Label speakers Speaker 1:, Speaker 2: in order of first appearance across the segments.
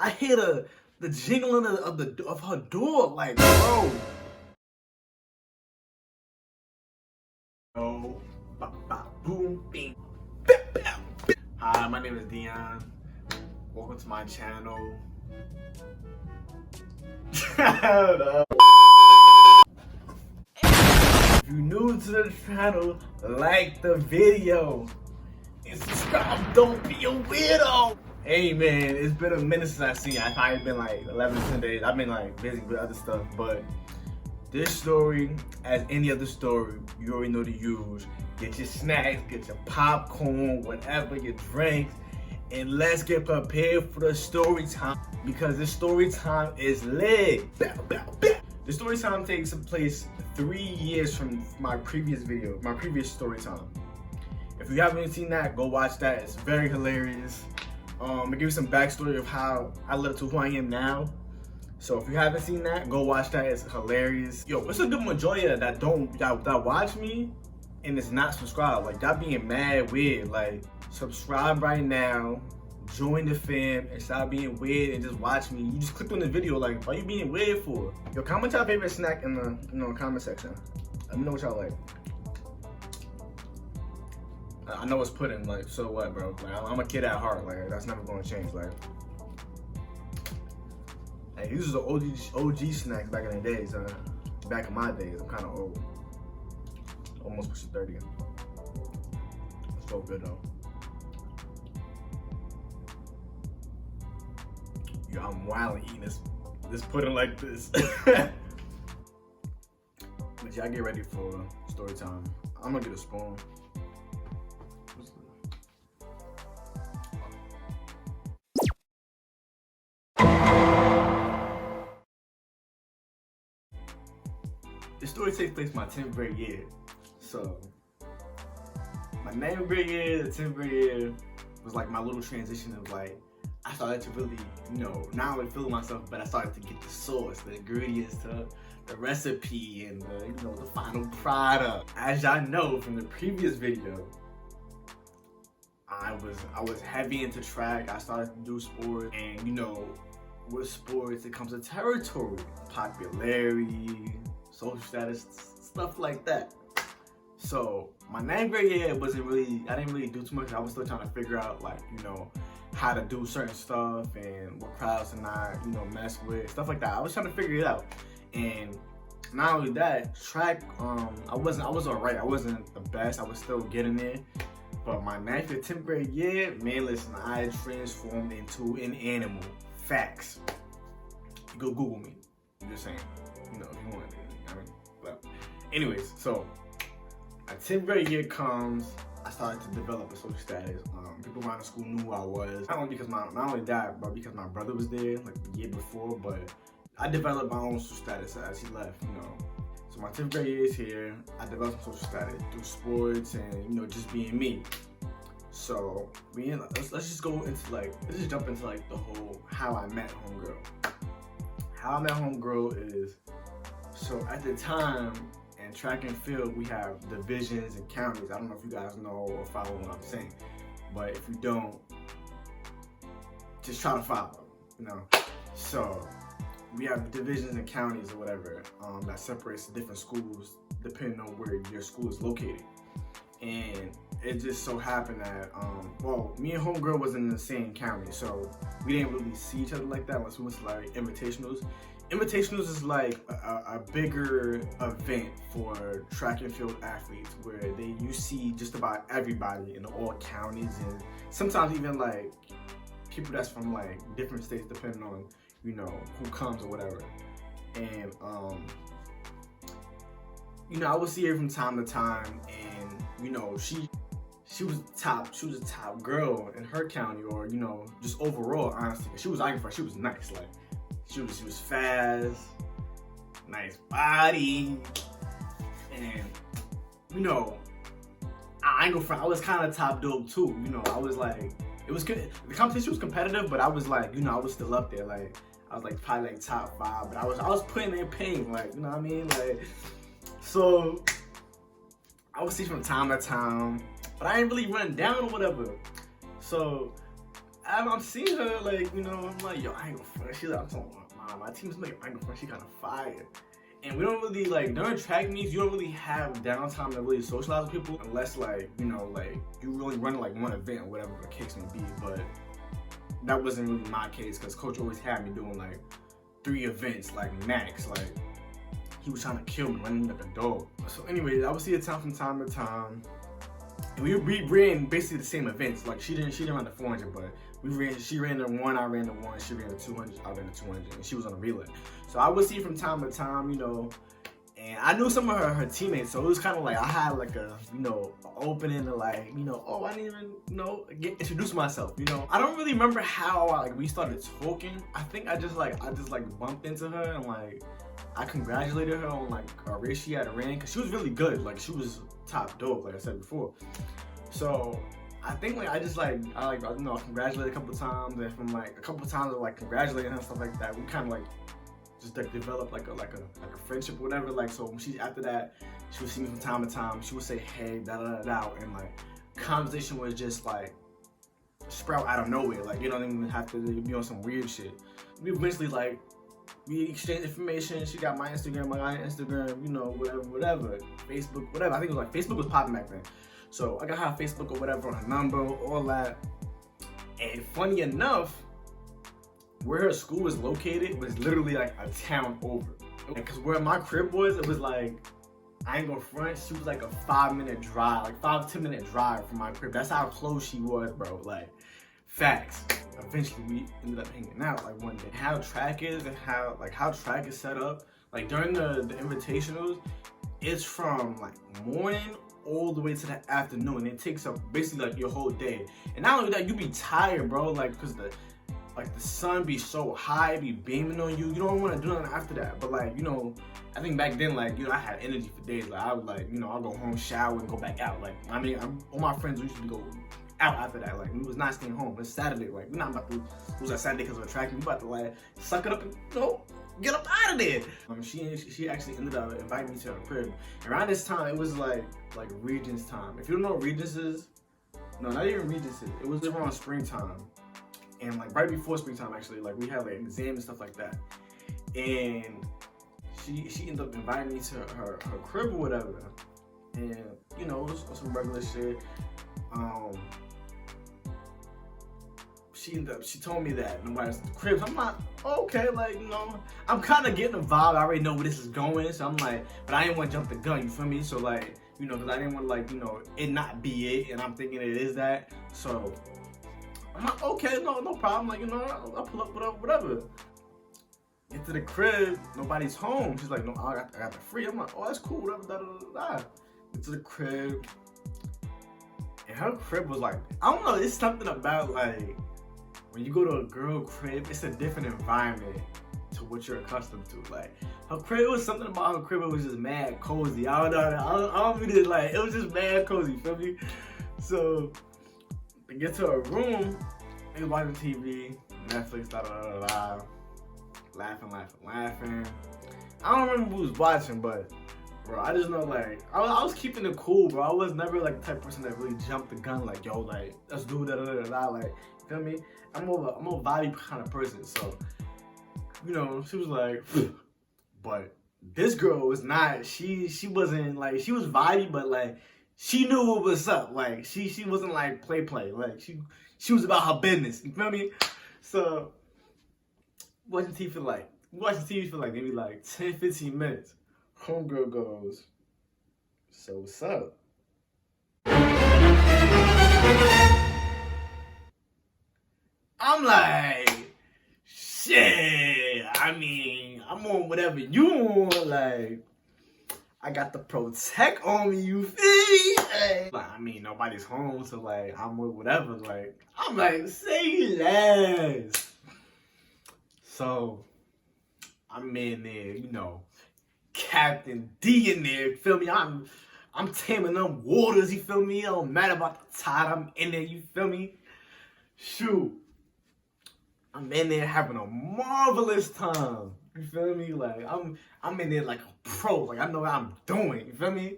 Speaker 1: I hear the jingling of her door, like, bro. Oh, ba ba boom, bing. Hi, my name is Dion. Welcome to my channel. If you're new to the channel, like the video and subscribe. Don't be a weirdo. Hey man, it's been a minute since I've seen you. I've probably been like 11 to 10 days. I've been like busy with other stuff, but this story, as any other story, you already know the use. Get your snacks, get your popcorn, whatever, your drinks, and let's get prepared for the story time, because the story time is lit. The story time takes place 3 years from my previous video, my previous story time. If you haven't seen that, go watch that. It's very hilarious. I give you some backstory of how I led to who I am now. So if you haven't seen that, go watch that. It's hilarious. Yo, it's a good majority that watch me and is not subscribed. Like, y'all being mad weird. Like, subscribe right now, join the fam, and stop being weird and just watch me. You just clicked on the video. Like, why you being weird for? Yo, comment your favorite snack in the comment section. Let me know what y'all like. I know it's pudding. Like, so what, bro? Like, I'm a kid at heart. Like, that's never gonna change. Like. Hey, these are OG snacks back in the days. Back in my days, I'm kind of old. Almost pushing 30. It's so good though. Yo, I'm wild eating this pudding like this. But y'all get ready for story time. I'm gonna get a spoon. The story takes place my 10th grade year. So, my 9th grade year, the 10th grade year was like my little transition of like, I started to really, not only feel myself, but I started to get the sauce, the ingredients to the recipe and the final product. As y'all know from the previous video, I was heavy into track. I started to do sports, and with sports it comes to territory, popularity, social status, stuff like that. So my 9th grade year I didn't really do too much. I was still trying to figure out like, how to do certain stuff and what crowds to not, mess with, stuff like that. I was trying to figure it out. And not only that, track, I was alright. I wasn't the best. I was still getting there. But my 9th and 10th grade year, man, listen, I transformed into an animal. Facts. You go Google me. I'm just saying, if you want to. But anyways, so my 10th grade year comes, I started to develop a social status. People around the school knew who I was. Not only that, but because my brother was there like the year before, but I developed my own social status as he left, So my 10th grade year is here. I developed some social status through sports and, just being me. So let's just jump into like the whole how I met homegirl. How I met homegirl is, so at the time, in track and field, we have divisions and counties. I don't know if you guys know or follow what I'm saying, but if you don't, just try to follow, So we have divisions and counties or whatever that separates the different schools depending on where your school is located. And it just so happened that, me and homegirl was in the same county, so we didn't really see each other like that unless we went to like invitationals. Invitationals is like a bigger event for track and field athletes where you see just about everybody in all counties, and sometimes even like people that's from like different states depending on who comes or whatever. And I would see her from time to time, and she was a top girl in her county, or just overall, honestly. She was nice. Like she was fast, nice body, and I ain't gonna front, I was kind of top dope too. I was like, the competition was competitive, but I was like, I was still up there. Like I was like probably like top 5, but I was putting in pain, like what I mean, like. So I would see from time to time, but I ain't really run down or whatever. So I'm seeing her, like, you know, I'm like, yo, I ain't gonna front. She's like, I'm talking about my team's like, I ain't gonna front. She kind of fire. And we don't really, like, during track meets, you don't really have downtime to really socialize with people unless, like, you know, like, you really run, like, one event or whatever the case may be. But that wasn't really my case because Coach always had me doing, like, 3 events, like, max. Like, he was trying to kill me, running like a dog. So anyways, I would see her from time to time. And we ran basically the same events. Like, she didn't run the 400, but she ran the 1, I ran the 1, she ran the 200, I ran the 200, and she was on the relay. So I would see from time to time, you know, and I knew some of her teammates, so it was kind of like I had like a, you know, opening to, like, you know, oh, I didn't even, you know, introduce myself, you know. I don't really remember how, like, we started talking. I think I just bumped into her and, like, I congratulated her on, like, a race she had ran, because she was really good. Like, she was top dog, like I said before. So I think, like, I congratulated a couple times, and from, like, a couple times of, like, congratulating her and stuff like that, we kind of, like, just, like, developed like a friendship or whatever. Like, so when after that, she would see me from time to time. She would say, hey, da da da da, and, like, conversation was just, like, sprout out of nowhere. Like, you don't even have to be on some weird shit. We eventually, like, we exchanged information. She got my Instagram, I got Instagram, you know, whatever, Facebook, whatever. I think it was like Facebook was popping back then. So I got her Facebook or whatever, her number, all that. And funny enough, where her school was located was literally like a town over. Because where my crib was, it was like, I ain't gonna front, she was like a 5-minute drive, like 5-10 minute drive from my crib. That's how close she was, bro. Like, facts. Eventually we ended up hanging out, like, one day. How track is and how track is set up, like, during the invitationals, it's from, like, morning all the way to the afternoon. It takes up basically, like, your whole day. And not only that, you be tired, bro, like, because the sun be so high, be beaming on you. You don't want to do nothing after that. But, like, you know, I think back then, like, you know, I had energy for days. Like, I would, like, you know, I'll go home, shower, and go back out. Like, I mean, all my friends used to go out after that. Like, we was not staying home. It's Saturday. Like, we're not about to lose that Saturday because of a track. We about to, like, suck it up and, you know, get up out of there. She actually ended up inviting me to her crib. Around this time, it was like Regents time. If you don't know what Regents is, no, not even Regents is. It was around springtime. And, like, right before springtime, actually, like, we had, like, exams and stuff like that. And she ended up inviting me to her crib or whatever. And, you know, it was some regular shit. She told me that nobody's at the crib. So I'm like, okay, like, you know, I'm kind of getting the vibe. I already know where this is going. So I'm like, but I didn't want to jump the gun, you feel me? So, like, you know, because I didn't want to, like, you know, it not be it. And I'm thinking it is that. So I'm like, okay, no problem. Like, you know, I'll pull up, whatever. Get to the crib, nobody's home. She's like, no, I got the free. I'm like, oh, that's cool, whatever, da. Get to the crib. And her crib was like, I don't know, it's something about, like, when you go to a girl crib, it's a different environment to what you're accustomed to. Like, her crib, it was something about her crib, it was just mad cozy. I don't really, like, it was just mad cozy, feel me? So, to get to her room, they was watching TV, Netflix, da. Laughing. I don't remember who was watching, but, bro, I just know, like, I was keeping it cool, bro. I was never, like, the type of person that really jumped the gun, like, yo, like, let's do da. Like, you feel me? I'm a vibey kind of person, so, you know, she was like, but this girl was not, she wasn't, like, she was vibey, but, like, she knew what was up. Like, she wasn't, like, play. Like, she was about her business, you feel me? So, watching TV for like maybe like 10-15 minutes. Homegirl goes, so what's up? I'm like, shit. I mean, I'm on whatever you want. Like, I got the Protect on me, you feel me? Like, I mean, nobody's home, so, like, I'm with whatever. Like, I'm like, say less. So, I'm in there, you know, Captain D in there, you feel me? I'm taming them waters, you feel me? I don't matter about the tide, I'm in there, you feel me? Shoot. I'm in there having a marvelous time, you feel me? Like, I'm in there like a pro, like, I know what I'm doing, you feel me?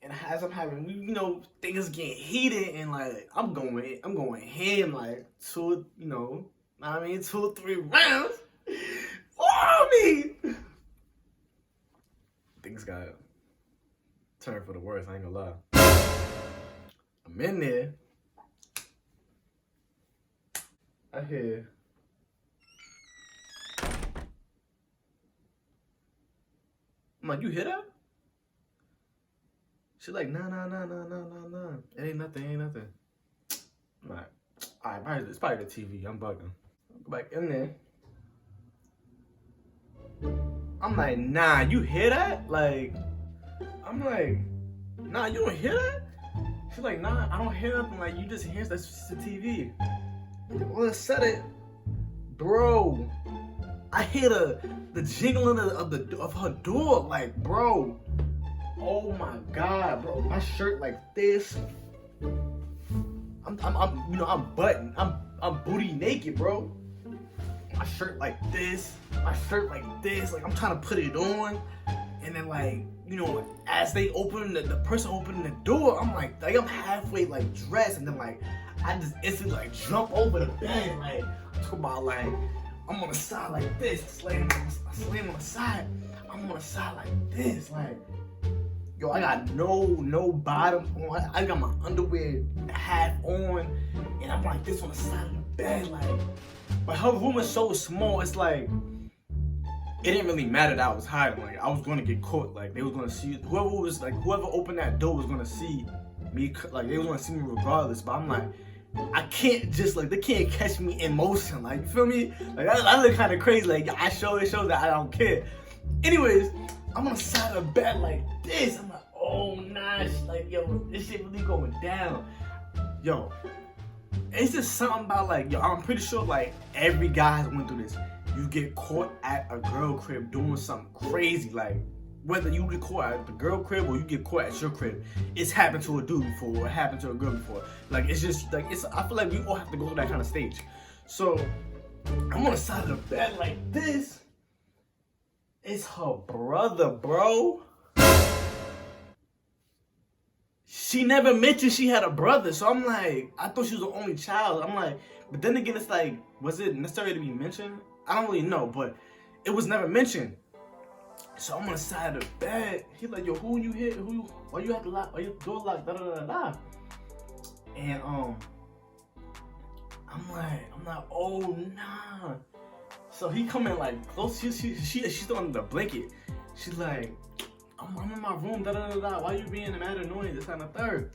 Speaker 1: And as I'm having, you know, things getting heated, and like I'm going ham like two, you know what I mean, 2 or 3 rounds. Oh me! Things got turned for the worse. I ain't gonna lie. I'm in there. I hear. I'm like, you hear that? She's like, nah. It ain't nothing. I'm like, alright, it's probably the TV. I'm bugging. Go back in there. I'm like, nah, you hear that? Like, I'm like, nah, you don't hear that? She's like, nah, I don't hear nothing. Like, you just hear that's just the TV. And all of a sudden, bro, I hear the jingling of her door. Like, bro, oh my God, bro, my shirt like this. I'm buttoned. I'm booty naked, bro. My shirt like this. Like I'm trying to put it on, and then like, you know, as they open the person opening the door, I'm like I'm halfway like dressed, and then like I just instantly like jump over the bed, like talk about like I'm on the side like this, slam on the side. I'm on the side like this, like yo, I got no bottom on. I got my underwear half on, and I'm like this on the side of the bed, like. But her room is so small, it's like it didn't really matter that I was hiding. Like I was gonna get caught. Like they was gonna see whoever opened that door was gonna see me. Like they was gonna see me regardless. But I'm like, I can't just like they can't catch me in motion. Like you feel me? Like I look kind of crazy. Like it shows that I don't care. Anyways, I'm on the side of the bed like this. I'm like, oh nah, like yo, this shit really going down. Yo, it's just something about like, yo, I'm pretty sure like every guy has went through this. You get caught at a girl crib doing something crazy, like whether you get caught at the girl crib or you get caught at your crib, it's happened to a dude before or happened to a girl before. Like it's just like I feel like we all have to go through that kind of stage. So I'm on the side of the bed like this. It's her brother, bro. She never mentioned she had a brother, so I'm like, I thought she was the only child. I'm like, but then again, it's like, was it necessary to be mentioned? I don't really know, but it was never mentioned. So I'm on the side of the bed. He's like, yo, who you hit? Why you have to lock? Why your door locked? Da. And I'm like, oh nah. So he come in like close. She's on the blanket. She's like, I'm in my room. Da. Why you being mad annoying? This and the third.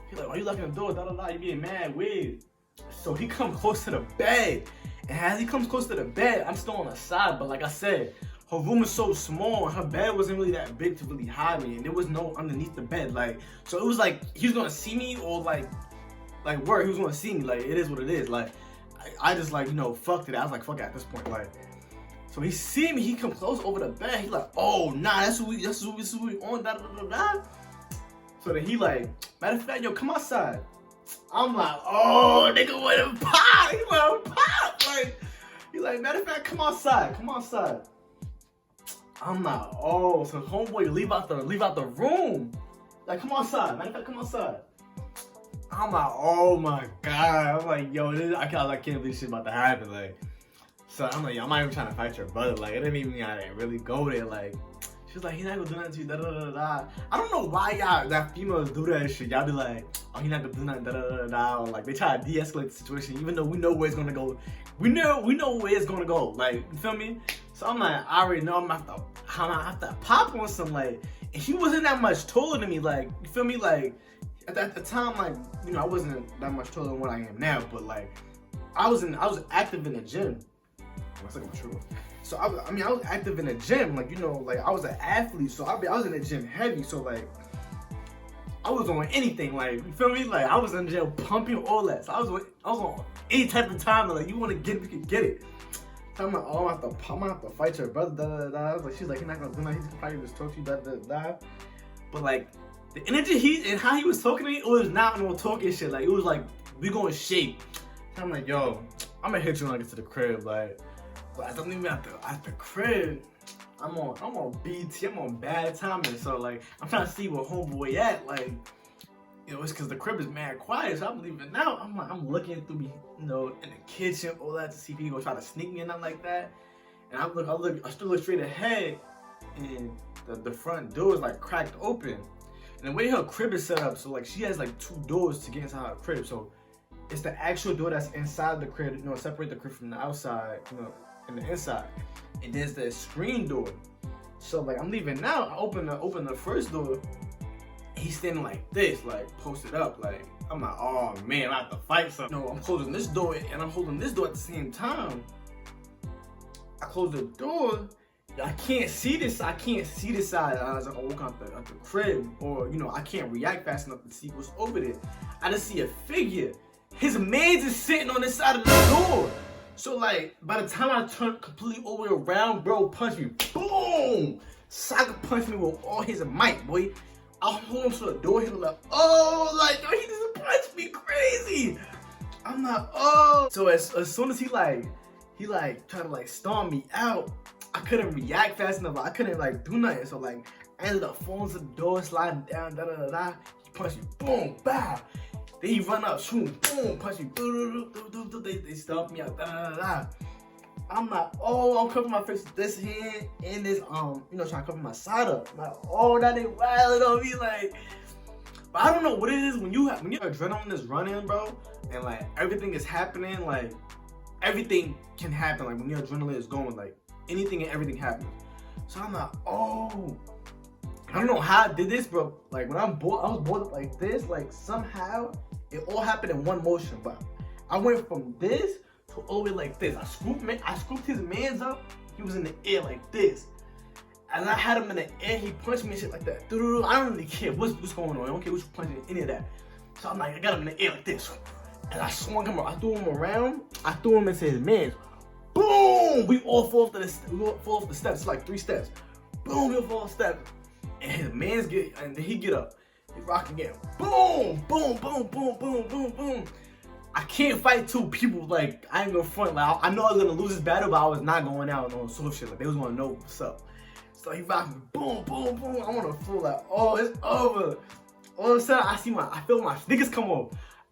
Speaker 1: He's like, why you locking the door? Da. You being mad weird. So he comes close to the bed, and as he comes close to the bed, I'm still on the side. But like I said, her room is so small, her bed wasn't really that big to really hide me, and there was no underneath the bed. Like, so it was like he was gonna see me, or like word, he was gonna see me. Like, it is what it is. Like, I just like, you know, fucked it. I was like, fuck it at this point. Like, so he see me, he come close over the bed. He like, oh nah, that's what we on. Da. So then he like, matter of fact, yo, come outside. I'm like, oh, nigga, what a pop? He like, pop. Like, he like, matter of fact, come outside. I'm like, oh, so homeboy leave out the room. Like, come outside. Matter of fact, come outside. I'm like, oh my God. I'm like, yo, I can't believe shit about to happen. Like, so I'm like, yo, I'm not even trying to fight your brother. Like, it didn't even mean I didn't really go there. Like, she was like, he's not gonna do nothing to you, da. I don't know why y'all, that females do that shit. Y'all be like, oh, he's not gonna do nothing, da. Or like, they try to de-escalate the situation, even though we know where it's gonna go. We know where it's gonna go. Like, you feel me? So I'm like, I already know I'm gonna have to pop on some, like, and he wasn't that much taller than me. Like, you feel me? Like, at the time, like, you know, I wasn't that much taller than what I am now, but like, I was active in the gym. One second, I'm true. So I was active in the gym, like, you know, like I was an athlete, so I was in the gym heavy, so like I was on anything, like, you feel me? Like I was in the gym pumping all that. So I was on any type of time, like you want to get it, you can get it. So I'm like, oh, I'm gonna have to fight your brother, da. I was like, she's like, he's not gonna do nothing, he's probably just talk to you, da. But like the energy and how he was talking to me, it was not no talking shit. Like it was like we going shape. So I'm like, yo, I'm gonna hit you when I get to the crib, like. But I don't even at the crib. I'm on BT, I'm on bad timing. So like, I'm trying to see where homeboy at. Like, you know, it's because the crib is mad quiet, so I'm leaving out. I'm looking through, you know, in the kitchen, all that, to see if he gonna try to sneak me and nothing like that. And I still look straight ahead, and the front door is like cracked open. And the way her crib is set up, so like she has like 2 doors to get inside her crib. So it's the actual door that's inside the crib, you know, separate the crib from the outside, you know, and the inside. And there's the screen door. So like I'm leaving now, I open the first door. He's standing like this, like posted up. Like I'm like, oh man, I have to fight something. No, I'm closing this door and I'm holding this door at the same time. I close the door. I can't see this. I can't see this side as I walk out the crib, or you know, I can't react fast enough to see what's over there. I just see a figure. His man's is sitting on the side of the door. So like, by the time I turn completely all the way around, bro, punch me, boom, sucker punch me with all his might, boy. I hold him to the door. He was like, oh, like yo, he just punched me crazy. I'm like, oh. So as soon as he tried to like storm me out, I couldn't react fast enough. I couldn't like do nothing. So like I ended up falling to the door, sliding down, da da da da. He punched me, boom, bow. Then he run up, shoot, boom, punch me, they stomped me out, da da da da. I'm like, oh, I'm covering my face with this hand and this, you know, trying to cover my side up. I'm like, oh, that ain't wild on me, like. But I don't know what it is when your adrenaline is running, bro, and like everything is happening, like everything can happen, like when your adrenaline is going, like anything and everything happens. So I'm like, oh, I don't know how I did this, bro. Like when I was bored up like this, like somehow it all happened in one motion. But I went from this to all the way like this. I scooped his man's up. He was in the air like this. And I had him in the air. He punched me and shit like that. I don't really care what's going on. I don't care who's punching, any of that. So I'm like, I got him in the air like this. And I swung him up. I threw him around. I threw him into his man's. Boom! We all fall off the steps. It's like 3 steps. Boom! We all fall off the steps. And his man's and then he get up. He rock again. Boom! Boom! Boom! Boom! Boom! Boom! Boom! I can't fight 2 people. Like I ain't gonna front. Like I know I was gonna lose this battle, but I was not going out on soft shit. Like they was gonna know what's up. So he rocked me. Boom! Boom! Boom! I wanna feel like, oh, it's over. All of a sudden, I feel my niggas come over.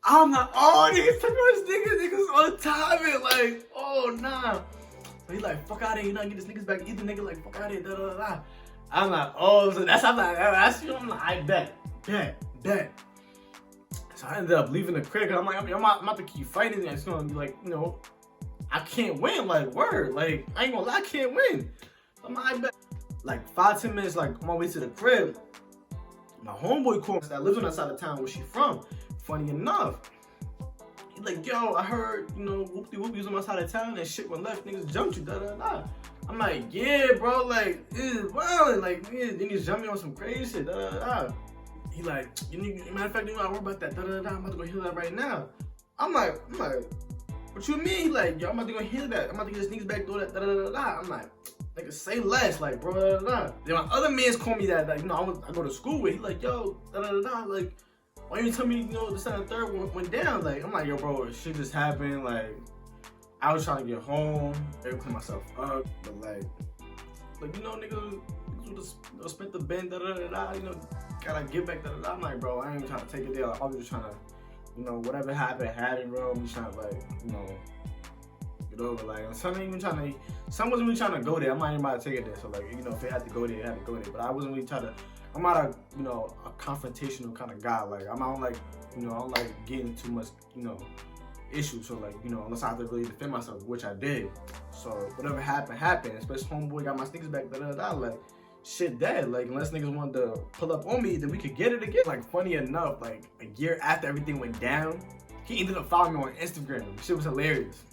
Speaker 1: I'm like, oh, niggas took my niggas on timing. Like, oh nah. So he like, fuck out of here. You not get this niggas back. Either nigga like, fuck out of here. Da da da. I'm like, oh, so I'm like, I bet. So I ended up leaving the crib. I'm like, I'm about to keep fighting. And it's gonna be like, you know, I can't win. Like, word. Like, I ain't gonna lie, I can't win. So I'm like, I bet. Like 5-10 minutes, like on my way to the crib, my homeboy called me that lives on that side of town where she from. Funny enough, he's like, yo, I heard, you know, whoopty-whoopty was on my side of town and shit went left, niggas jumped you, da da da. I'm like, yeah, bro, like, this is wild, like, niggas jumped me on some crazy shit, da da da. He like, matter of fact, you know, I worry about that, da da da. I'm about to go heal that right now. I'm like, what you mean? He like, yo, I'm about to go heal that. I'm about to get this niggas back door, that da da da da. I'm like, nigga, say less, like, bro, da da da. Then my other mans called me that, like, you know, I go to school with. He like, yo, da da da, like, why you tell me, you know, the second and third went down? Like, I'm like, yo, bro, shit just happened. Like, I was trying to get home, maybe clean myself up, but like, you know, niggas just spent the bend, da da da da. You know, gotta get back, da da da. I'm like, bro, I ain't even trying to take it there. Like, I was just trying to, you know, whatever happened, bro. I'm just trying to, like, you know, get over. Like, some wasn't even trying to go there. I'm not even about to take it there. So like, you know, if it had to go there, it had to go there. But I wasn't really trying to. I'm not a, you know, a confrontational kind of guy. Like, I'm not like, you know, I don't like getting too much, you know, issues. So like, you know, unless I have to really defend myself, which I did. So whatever happened. Especially homeboy got my sneakers back, da da da. Like, shit dead. Like, unless niggas wanted to pull up on me, then we could get it again. Like, funny enough, like a year after everything went down, he ended up following me on Instagram. Shit was hilarious.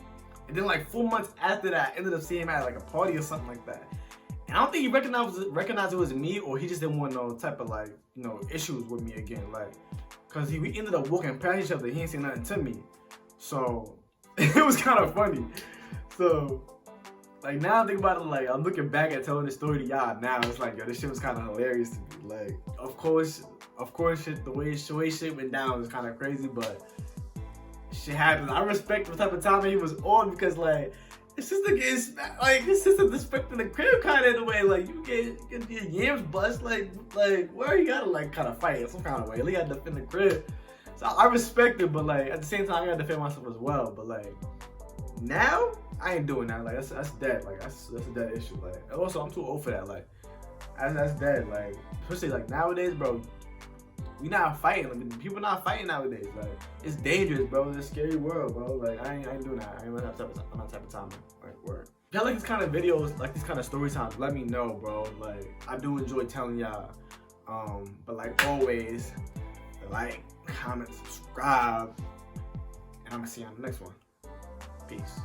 Speaker 1: And then like 4 months after that, I ended up seeing him at like a party or something like that. And I don't think he recognized it was me, or he just didn't want no type of like, you know, issues with me again. Like, cause we ended up walking past each other. He ain't saying nothing to me. So it was kind of funny. So like now I think about it, like I'm looking back at telling this story to y'all now. It's like, yo, this shit was kind of hilarious to me. Like, of course, shit, the way shit went down was kind of crazy, but shit happens. I respect the type of time he was on because like His sister getting smacked, like his sister disrespecting the crib kind of in a way, like you get your yams bust, like where you gotta like kind of fight in some kind of way. You gotta defend the crib. So I respect it, but like at the same time I gotta defend myself as well. But like now I ain't doing that. Like that's dead. Like that's a dead issue. Like also I'm too old for that. Like that's dead. Like especially like nowadays, bro. We not fighting. Like, people not fighting nowadays. Like it's dangerous, bro. It's a scary world, bro. Like I ain't doing that. I ain't that type of time. I'm not that type of time. Like word. If y'all like this kind of videos, like these kind of story times, let me know, bro. Like I do enjoy telling y'all. But like always, like, comment, subscribe, and I'm gonna see you on the next one. Peace.